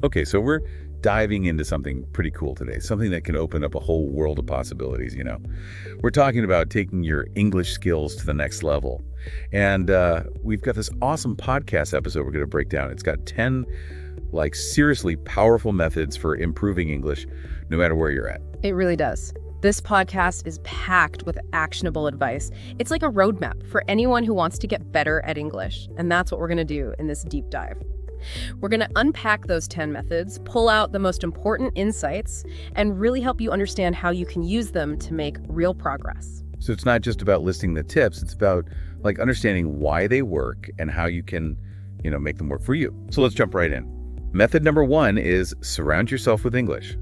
Okay, so we're diving into something pretty cool today, something that can open up a whole world of possibilities. We're talking about taking your English skills to the next level. And we've got this awesome podcast episode we're going to break down. It's got 10, seriously powerful methods for improving English, no matter where you're at. It really does. This podcast is packed with actionable advice. It's like a roadmap for anyone who wants to get better at English. And that's what we're going to do in this deep dive. We're going to unpack those 10 methods, pull out the most important insights, and really help you understand how you can use them to make real progress. So it's not just about listing the tips, it's about understanding why they work and how you can, make them work for you. So let's jump right in. Method number 1 is surround yourself with English.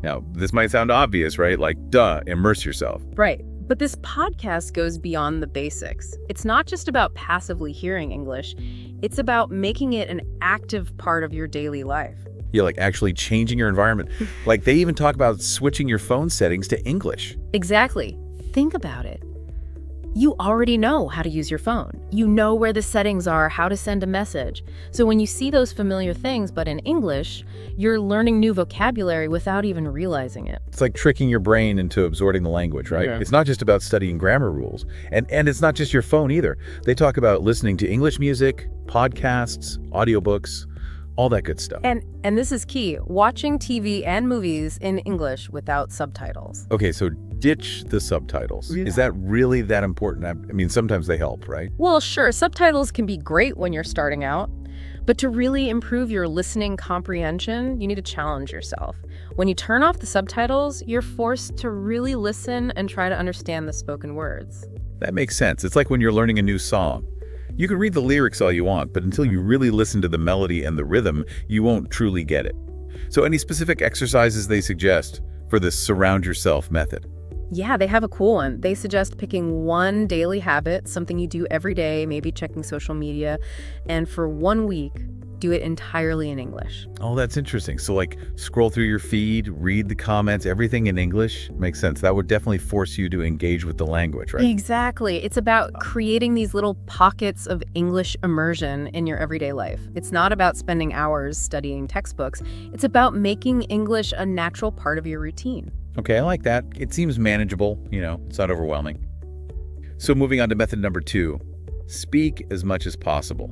Now, this might sound obvious, right? Duh, immerse yourself. Right. But this podcast goes beyond the basics. It's not just about passively hearing English. It's about making it an active part of your daily life. Yeah, actually changing your environment. They even talk about switching your phone settings to English. Exactly. Think about it. You already know how to use your phone. You know where the settings are, how to send a message. So when you see those familiar things, but in English, you're learning new vocabulary without even realizing it. It's like tricking your brain into absorbing the language, right? Yeah. It's not just about studying grammar rules. And it's not just your phone either. They talk about listening to English music, podcasts, audiobooks, all that good stuff. And this is key, watching TV and movies in English without subtitles. Okay, so ditch the subtitles. Yeah. Is that really that important? I mean, sometimes they help, right? Well, sure, subtitles can be great when you're starting out, but to really improve your listening comprehension, you need to challenge yourself. When you turn off the subtitles, you're forced to really listen and try to understand the spoken words. That makes sense. It's like when you're learning a new song. You can read the lyrics all you want, but until you really listen to the melody and the rhythm, you won't truly get it. So any specific exercises they suggest for this surround yourself method? Yeah, they have a cool one. They suggest picking one daily habit, something you do every day, maybe checking social media, and for 1 week, do it entirely in English. Oh, that's interesting. So scroll through your feed, read the comments, everything in English. Makes sense. That would definitely force you to engage with the language, right? Exactly. It's about creating these little pockets of English immersion in your everyday life. It's not about spending hours studying textbooks. It's about making English a natural part of your routine. Okay, I like that. It seems manageable, it's not overwhelming. So moving on to method number 2, speak as much as possible.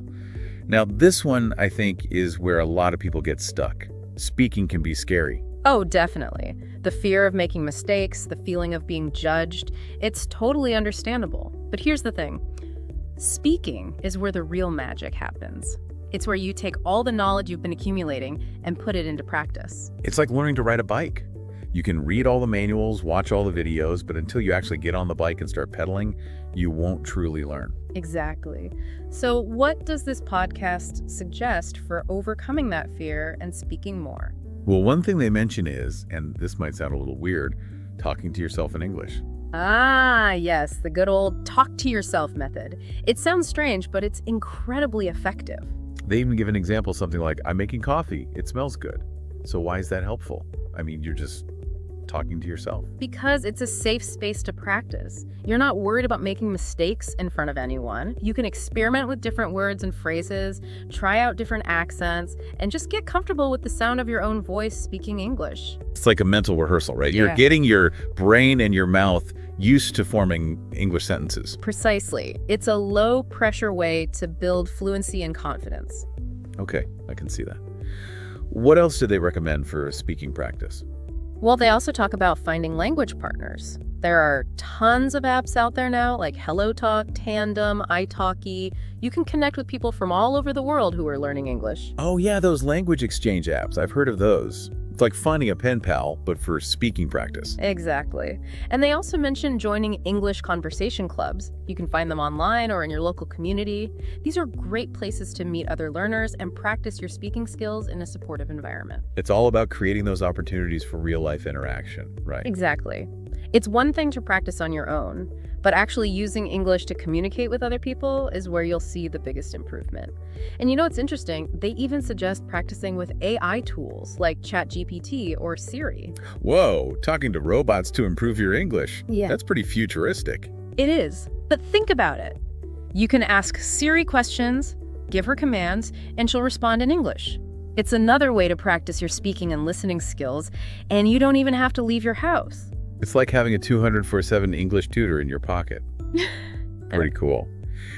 Now, this one, I think, is where a lot of people get stuck. Speaking can be scary. Oh, definitely. The fear of making mistakes, the feeling of being judged, it's totally understandable. But here's the thing. Speaking is where the real magic happens. It's where you take all the knowledge you've been accumulating and put it into practice. It's like learning to ride a bike. You can read all the manuals, watch all the videos, but until you actually get on the bike and start pedaling, you won't truly learn. Exactly. So what does this podcast suggest for overcoming that fear and speaking more? Well, one thing they mention is, and this might sound a little weird, talking to yourself in English. Ah, yes, the good old talk to yourself method. It sounds strange, but it's incredibly effective. They even give an example, something like, I'm making coffee, it smells good. So why is that helpful? I mean, you're just talking to yourself. Because it's a safe space to practice. You're not worried about making mistakes in front of anyone. You can experiment with different words and phrases, try out different accents, and just get comfortable with the sound of your own voice speaking English. It's like a mental rehearsal, right? Yeah. You're getting your brain and your mouth used to forming English sentences. Precisely. It's a low-pressure way to build fluency and confidence. Okay, I can see that. What else do they recommend for speaking practice? Well, they also talk about finding language partners. There are tons of apps out there now, like HelloTalk, Tandem, italki. You can connect with people from all over the world who are learning English. Oh yeah, those language exchange apps. I've heard of those. It's like finding a pen pal, but for speaking practice. Exactly. And they also mention joining English conversation clubs. You can find them online or in your local community. These are great places to meet other learners and practice your speaking skills in a supportive environment. It's all about creating those opportunities for real-life interaction, right? Exactly. It's one thing to practice on your own, but actually using English to communicate with other people is where you'll see the biggest improvement. And what's interesting? They even suggest practicing with AI tools like ChatGPT or Siri. Whoa, talking to robots to improve your English. Yeah. That's pretty futuristic. It is, but think about it. You can ask Siri questions, give her commands, and she'll respond in English. It's another way to practice your speaking and listening skills, and you don't even have to leave your house. It's like having a 200/7 English tutor in your pocket. Pretty cool.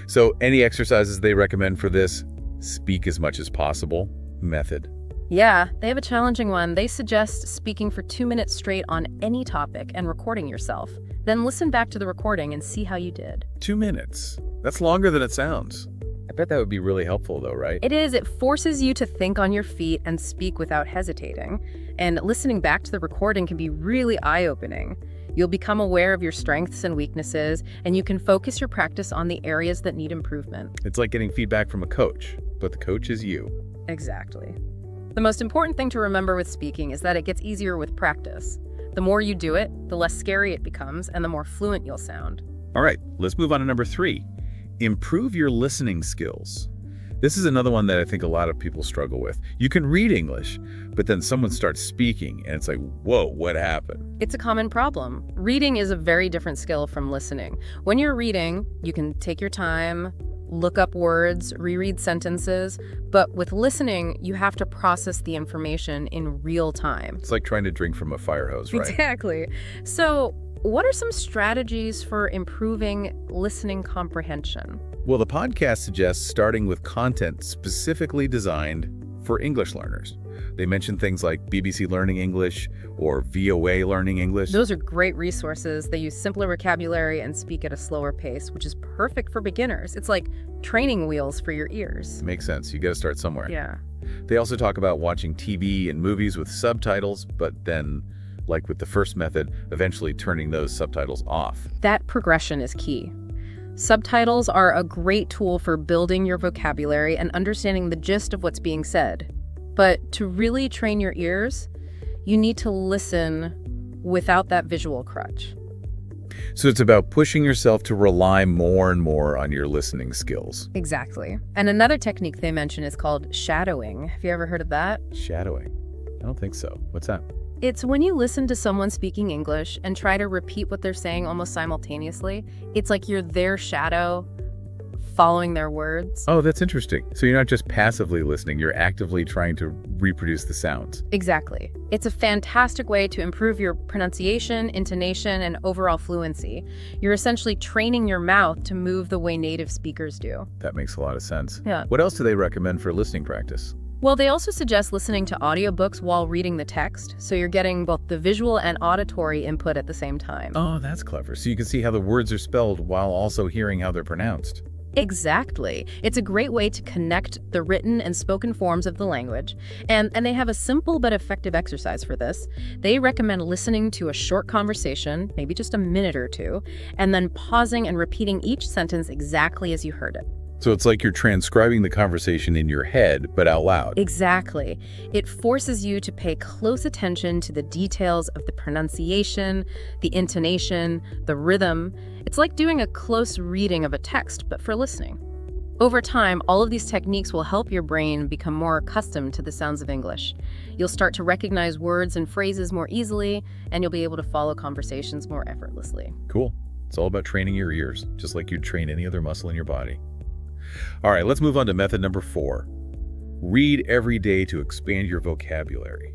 So any exercises they recommend for this speak as much as possible method? Yeah, they have a challenging one. They suggest speaking for 2 minutes straight on any topic and recording yourself. Then listen back to the recording and see how you did. 2 minutes. That's longer than it sounds. I bet that would be really helpful though, right? It is. It forces you to think on your feet and speak without hesitating. And listening back to the recording can be really eye-opening. You'll become aware of your strengths and weaknesses, and you can focus your practice on the areas that need improvement. It's like getting feedback from a coach, but the coach is you. Exactly. The most important thing to remember with speaking is that it gets easier with practice. The more you do it, the less scary it becomes, and the more fluent you'll sound. All right, let's move on to number 3. Improve your listening skills. This is another one that I think a lot of people struggle with. You can read English, but then someone starts speaking and it's like, whoa, what happened? It's a common problem. Reading is a very different skill from listening. When you're reading, you can take your time, look up words, reread sentences, but with listening, you have to process the information in real time. It's like trying to drink from a fire hose, right? Exactly. So, what are some strategies for improving listening comprehension? Well, the podcast suggests starting with content specifically designed for English learners. They mention things like BBC Learning English or VOA Learning English. Those are great resources. They use simpler vocabulary and speak at a slower pace, which is perfect for beginners. It's like training wheels for your ears. Makes sense. You got to start somewhere. Yeah. They also talk about watching TV and movies with subtitles, but then, like with the first method, eventually turning those subtitles off. That progression is key. Subtitles are a great tool for building your vocabulary and understanding the gist of what's being said. But to really train your ears, you need to listen without that visual crutch. So it's about pushing yourself to rely more and more on your listening skills. Exactly. And another technique they mention is called shadowing. Have you ever heard of that? Shadowing? I don't think so. What's that? It's when you listen to someone speaking English and try to repeat what they're saying almost simultaneously. It's like you're their shadow, following their words. Oh, that's interesting. So you're not just passively listening, you're actively trying to reproduce the sounds. Exactly. It's a fantastic way to improve your pronunciation, intonation, and overall fluency. You're essentially training your mouth to move the way native speakers do. That makes a lot of sense. Yeah. What else do they recommend for listening practice? Well, they also suggest listening to audiobooks while reading the text, so you're getting both the visual and auditory input at the same time. Oh, that's clever. So you can see how the words are spelled while also hearing how they're pronounced. Exactly. It's a great way to connect the written and spoken forms of the language, and they have a simple but effective exercise for this. They recommend listening to a short conversation, maybe just a minute or two, and then pausing and repeating each sentence exactly as you heard it. So it's like you're transcribing the conversation in your head, but out loud. Exactly. It forces you to pay close attention to the details of the pronunciation, the intonation, the rhythm. It's like doing a close reading of a text, but for listening. Over time, all of these techniques will help your brain become more accustomed to the sounds of English. You'll start to recognize words and phrases more easily, and you'll be able to follow conversations more effortlessly. Cool. It's all about training your ears, just like you'd train any other muscle in your body. All right, let's move on to method number 4. Read every day to expand your vocabulary.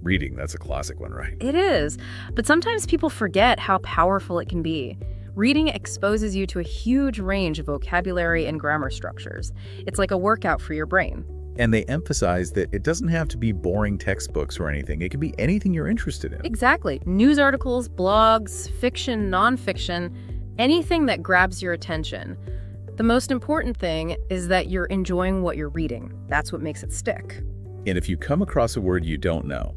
Reading, that's a classic one, right? It is, but sometimes people forget how powerful it can be. Reading exposes you to a huge range of vocabulary and grammar structures. It's like a workout for your brain. And they emphasize that it doesn't have to be boring textbooks or anything. It can be anything you're interested in. Exactly. News articles, blogs, fiction, nonfiction, anything that grabs your attention. The most important thing is that you're enjoying what you're reading. That's what makes it stick. And if you come across a word you don't know,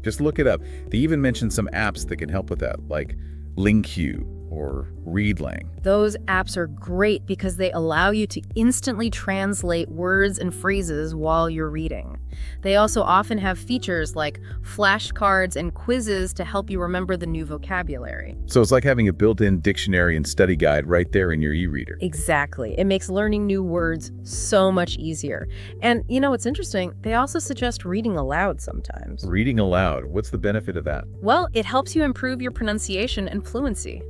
just look it up. They even mention some apps that can help with that, like LingQ or ReadLang. Those apps are great because they allow you to instantly translate words and phrases while you're reading. They also often have features like flashcards and quizzes to help you remember the new vocabulary. So it's like having a built-in dictionary and study guide right there in your e-reader. Exactly. It makes learning new words so much easier. And you know what's interesting? They also suggest reading aloud sometimes. Reading aloud, what's the benefit of that? Well, it helps you improve your pronunciation and fluency.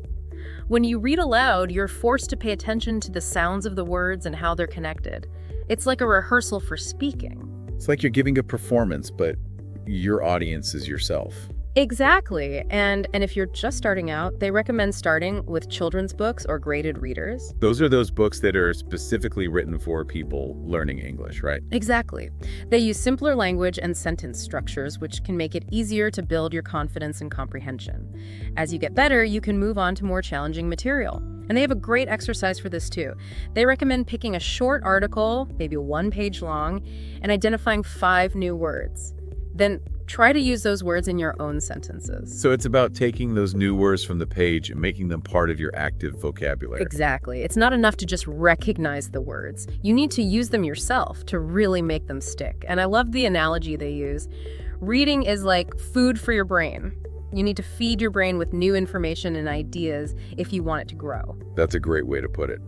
When you read aloud, you're forced to pay attention to the sounds of the words and how they're connected. It's like a rehearsal for speaking. It's like you're giving a performance, but your audience is yourself. Exactly. And if you're just starting out, they recommend starting with children's books or graded readers. Those are those books that are specifically written for people learning English, right? Exactly. They use simpler language and sentence structures, which can make it easier to build your confidence and comprehension. As you get better, you can move on to more challenging material. And they have a great exercise for this too. They recommend picking a short article, maybe 1 page long, and identifying 5 new words. Then try to use those words in your own sentences. So it's about taking those new words from the page and making them part of your active vocabulary. Exactly. It's not enough to just recognize the words. You need to use them yourself to really make them stick. And I love the analogy they use. Reading is like food for your brain. You need to feed your brain with new information and ideas if you want it to grow. That's a great way to put it.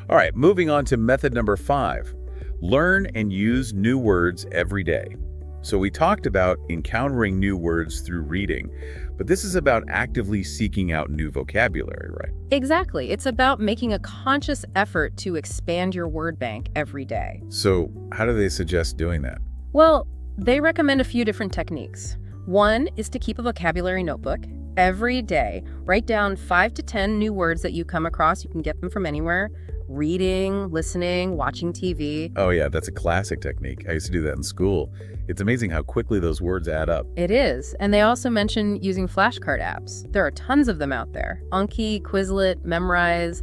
All right, moving on to method number 5. Learn and use new words every day. So we talked about encountering new words through reading, but this is about actively seeking out new vocabulary, right? Exactly. It's about making a conscious effort to expand your word bank every day. So how do they suggest doing that? Well, they recommend a few different techniques. One is to keep a vocabulary notebook. Every day, write down 5 to 10 new words that you come across. You can get them from anywhere. Reading, listening, watching TV. Oh yeah, that's a classic technique. I used to do that in school. It's amazing how quickly those words add up. It is. And they also mention using flashcard apps. There are tons of them out there. Anki, Quizlet, Memrise.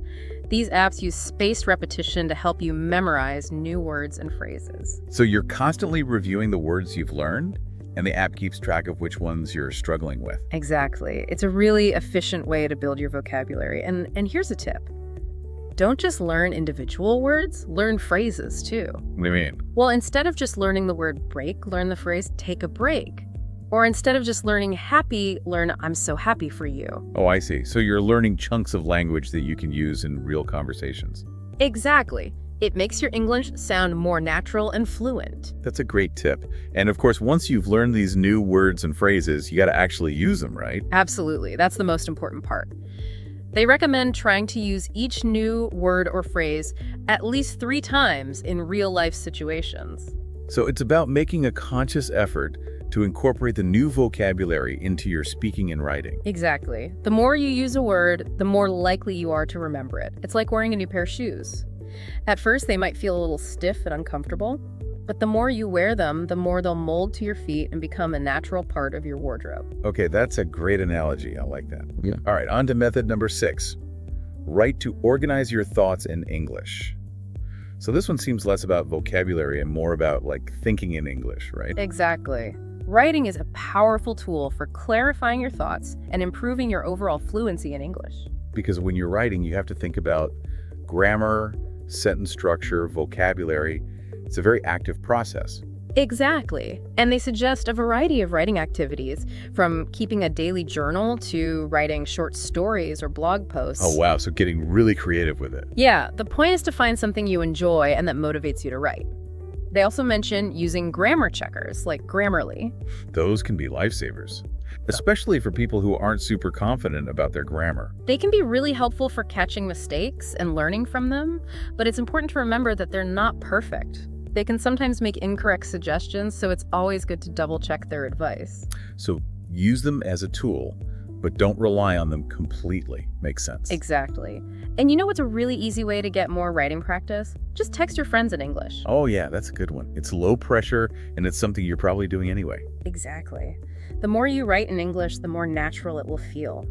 These apps use spaced repetition to help you memorize new words and phrases. So you're constantly reviewing the words you've learned, and the app keeps track of which ones you're struggling with. Exactly. It's a really efficient way to build your vocabulary. And here's a tip. Don't just learn individual words, learn phrases too. What do you mean? Well, instead of just learning the word break, learn the phrase take a break. Or instead of just learning happy, learn I'm so happy for you. Oh, I see. So you're learning chunks of language that you can use in real conversations. Exactly. It makes your English sound more natural and fluent. That's a great tip. And of course, once you've learned these new words and phrases, you got to actually use them, right? Absolutely. That's the most important part. They recommend trying to use each new word or phrase at least 3 times in real-life situations. So it's about making a conscious effort to incorporate the new vocabulary into your speaking and writing. Exactly. The more you use a word, the more likely you are to remember it. It's like wearing a new pair of shoes. At first, they might feel a little stiff and uncomfortable, but the more you wear them, the more they'll mold to your feet and become a natural part of your wardrobe. Okay, that's a great analogy. I like that. Yeah. All right, on to method number 6. Write to organize your thoughts in English. So this one seems less about vocabulary and more about like thinking in English, right? Exactly. Writing is a powerful tool for clarifying your thoughts and improving your overall fluency in English. Because when you're writing, you have to think about grammar, sentence structure, vocabulary. It's a very active process. Exactly. And they suggest a variety of writing activities, from keeping a daily journal to writing short stories or blog posts. Oh, wow. So getting really creative with it. Yeah, the point is to find something you enjoy and that motivates you to write. They also mention using grammar checkers like Grammarly. Those can be lifesavers, especially for people who aren't super confident about their grammar. They can be really helpful for catching mistakes and learning from them, but it's important to remember that they're not perfect. They can sometimes make incorrect suggestions, so it's always good to double-check their advice. So use them as a tool, but don't rely on them completely. Makes sense. Exactly. And you know what's a really easy way to get more writing practice? Just text your friends in English. Oh yeah, that's a good one. It's low pressure, and it's something you're probably doing anyway. Exactly. The more you write in English, the more natural it will feel.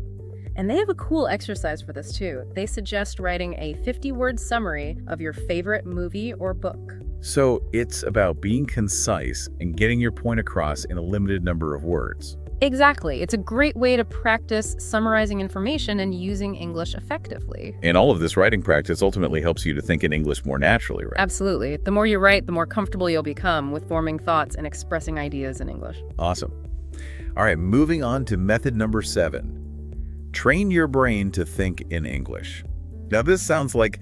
And they have a cool exercise for this too. They suggest writing a 50-word summary of your favorite movie or book. So it's about being concise and getting your point across in a limited number of words. Exactly. It's a great way to practice summarizing information and using English effectively. And all of this writing practice ultimately helps you to think in English more naturally, right? Absolutely. The more you write, the more comfortable you'll become with forming thoughts and expressing ideas in English. Awesome. All right, moving on to method number 7. Train your brain to think in English. Now, this sounds like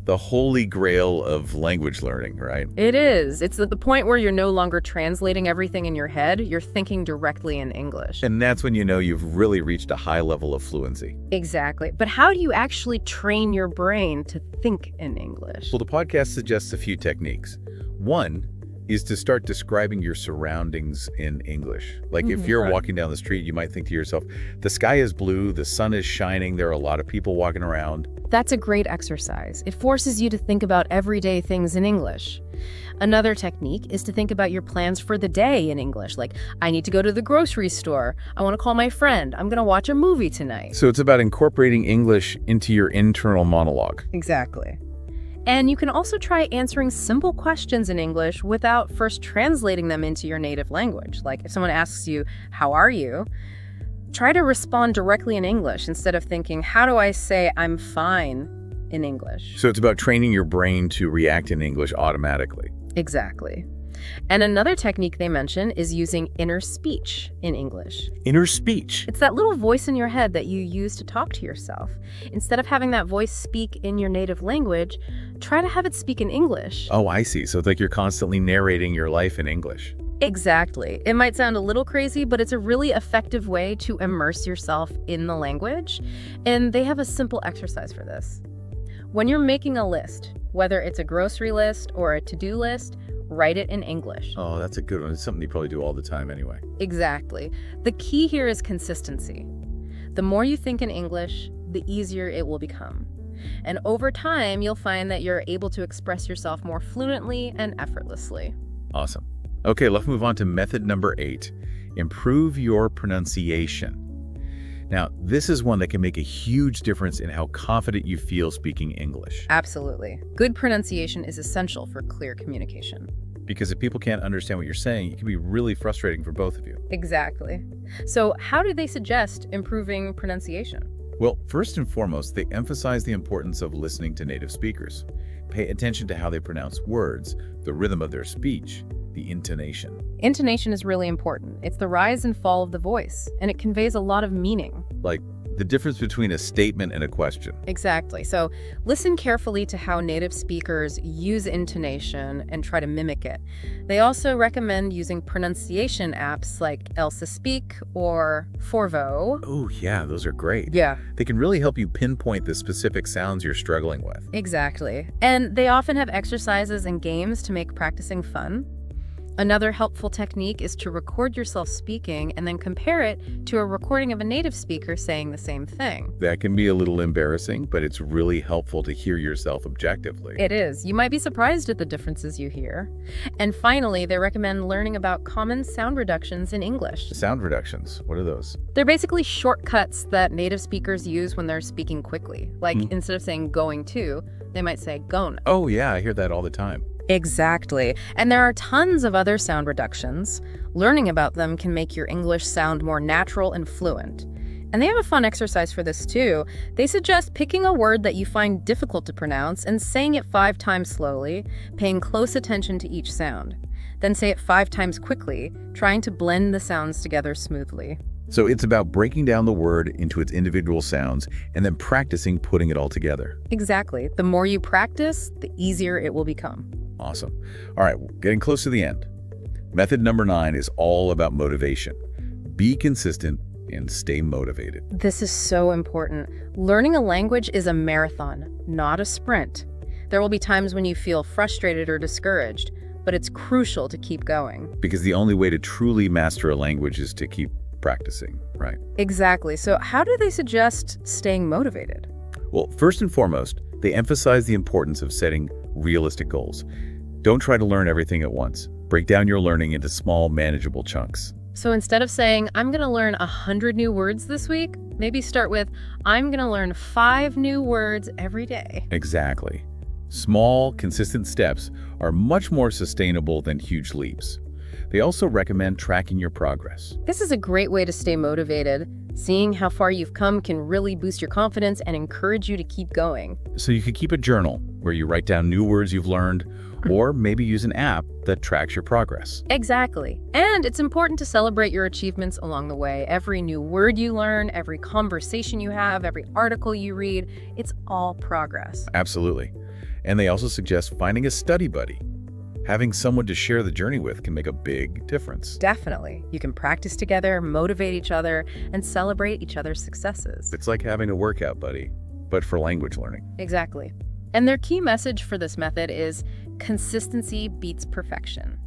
the holy grail of language learning, right? It is. It's at the point where you're no longer translating everything in your head, you're thinking directly in English. And that's when you know you've really reached a high level of fluency. Exactly. But how do you actually train your brain to think in English? Well, the podcast suggests a few techniques. One is to start describing your surroundings in English. Like if you're Right. walking down the street, you might think to yourself, the sky is blue, the sun is shining, there are a lot of people walking around. That's a great exercise. It forces you to think about everyday things in English. Another technique is to think about your plans for the day in English, like, I need to go to the grocery store, I want to call my friend, I'm going to watch a movie tonight. So it's about incorporating English into your internal monologue. Exactly. And you can also try answering simple questions in English without first translating them into your native language. Like if someone asks you, how are you? Try to respond directly in English instead of thinking, how do I say I'm fine in English? So it's about training your brain to react in English automatically. Exactly. And another technique they mention is using inner speech in English. Inner speech. It's that little voice in your head that you use to talk to yourself. Instead of having that voice speak in your native language, try to have it speak in English. Oh, I see. So it's like you're constantly narrating your life in English. Exactly. It might sound a little crazy, but it's a really effective way to immerse yourself in the language. And they have a simple exercise for this. When you're making a list, whether it's a grocery list or a to-do list, write it in English. Oh, that's a good one. It's something you probably do all the time anyway. Exactly. The key here is consistency. The more you think in English, the easier it will become. And over time, you'll find that you're able to express yourself more fluently and effortlessly. Awesome. Okay, let's move on to method number 8. Improve your pronunciation. Now, this is one that can make a huge difference in how confident you feel speaking English. Absolutely. Good pronunciation is essential for clear communication. Because if people can't understand what you're saying, it can be really frustrating for both of you. Exactly. So how do they suggest improving pronunciation? Well, first and foremost, they emphasize the importance of listening to native speakers. Pay attention to how they pronounce words, the rhythm of their speech, the intonation. Intonation is really important. It's the rise and fall of the voice, and it conveys a lot of meaning. Like the difference between a statement and a question. Exactly. So listen carefully to how native speakers use intonation and try to mimic it. They also recommend using pronunciation apps like Elsa Speak or Forvo. Oh, yeah, those are great. Yeah, They can really help you pinpoint the specific sounds you're struggling with. exactly. And they often have exercises and games to make practicing fun. Another helpful technique is to record yourself speaking and then compare it to a recording of a native speaker saying the same thing. That can be a little embarrassing, but it's really helpful to hear yourself objectively. It is. You might be surprised at the differences you hear. And finally, they recommend learning about common sound reductions in English. Sound reductions, what are those? They're basically shortcuts that native speakers use when they're speaking quickly. Like instead of saying going to, they might say gone. Oh, yeah, I hear that all the time. Exactly. And there are tons of other sound reductions. Learning about them can make your English sound more natural and fluent. And they have a fun exercise for this too. They suggest picking a word that you find difficult to pronounce and saying it 5 times slowly, paying close attention to each sound. Then say it 5 times quickly, trying to blend the sounds together smoothly. So it's about breaking down the word into its individual sounds and then practicing putting it all together. Exactly. The more you practice, the easier it will become. Awesome. All right, getting close to the end. Method number 9 is all about motivation. Be consistent and stay motivated. This is so important. Learning a language is a marathon, not a sprint. There will be times when you feel frustrated or discouraged, but it's crucial to keep going. Because the only way to truly master a language is to keep practicing, right? Exactly. So how do they suggest staying motivated? Well, first and foremost, they emphasize the importance of setting realistic goals. Don't try to learn everything at once. Break down your learning into small, manageable chunks. So instead of saying, I'm going to learn 100 new words this week, maybe start with, I'm going to learn 5 new words every day. Exactly. Small, consistent steps are much more sustainable than huge leaps. They also recommend tracking your progress. This is a great way to stay motivated. Seeing how far you've come can really boost your confidence and encourage you to keep going. So you could keep a journal where you write down new words you've learned, or maybe use an app that tracks your progress. Exactly. And it's important to celebrate your achievements along the way. Every new word you learn, every conversation you have, every article you read, it's all progress. Absolutely. And they also suggest finding a study buddy. Having someone to share the journey with can make a big difference. Definitely. You can practice together, motivate each other, and celebrate each other's successes. It's like having a workout buddy, but for language learning. Exactly. And their key message for this method is consistency beats perfection.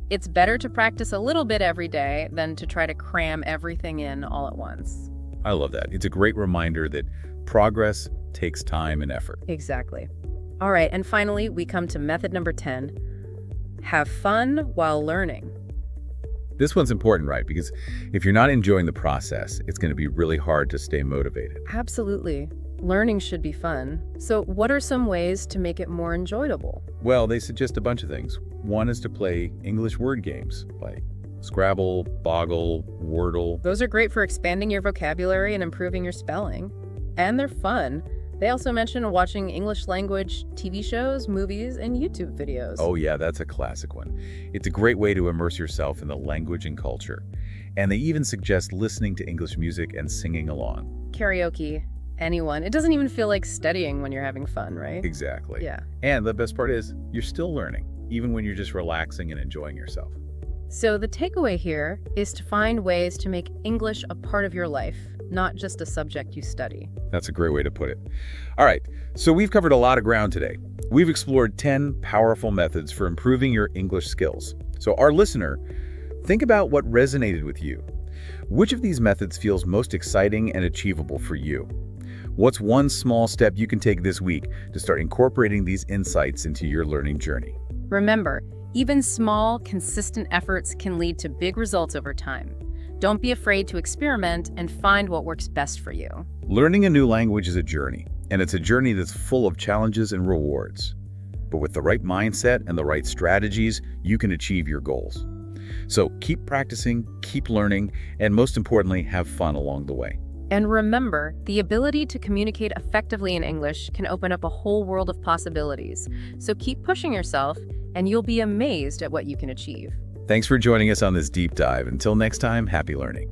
It's better to practice a little bit every day than to try to cram everything in all at once. I love that. It's a great reminder that progress takes time and effort. Exactly. All right, and finally, we come to method number 10. Have fun while learning. This one's important, right? Because if you're not enjoying the process, it's going to be really hard to stay motivated. Absolutely. Learning should be fun. So what are some ways to make it more enjoyable? Well, they suggest a bunch of things. One is to play English word games like Scrabble, Boggle, Wordle. Those are great for expanding your vocabulary and improving your spelling. And they're fun. They also mention watching English language TV shows, movies, and YouTube videos. Oh yeah, that's a classic one. It's a great way to immerse yourself in the language and culture. And they even suggest listening to English music and singing along. Karaoke, anyone. It doesn't even feel like studying when you're having fun, right? Exactly. Yeah. And the best part is, you're still learning, even when you're just relaxing and enjoying yourself. So the takeaway here is to find ways to make English a part of your life, not just a subject you study. That's a great way to put it. All right, so we've covered a lot of ground today. We've explored 10 powerful methods for improving your English skills. So our listener, think about what resonated with you. Which of these methods feels most exciting and achievable for you? What's one small step you can take this week to start incorporating these insights into your learning journey? Remember, even small, consistent efforts can lead to big results over time. Don't be afraid to experiment and find what works best for you. Learning a new language is a journey, and it's a journey that's full of challenges and rewards. But with the right mindset and the right strategies, you can achieve your goals. So keep practicing, keep learning, and most importantly, have fun along the way. And remember, the ability to communicate effectively in English can open up a whole world of possibilities. So keep pushing yourself, and you'll be amazed at what you can achieve. Thanks for joining us on this deep dive. Until next time, happy learning.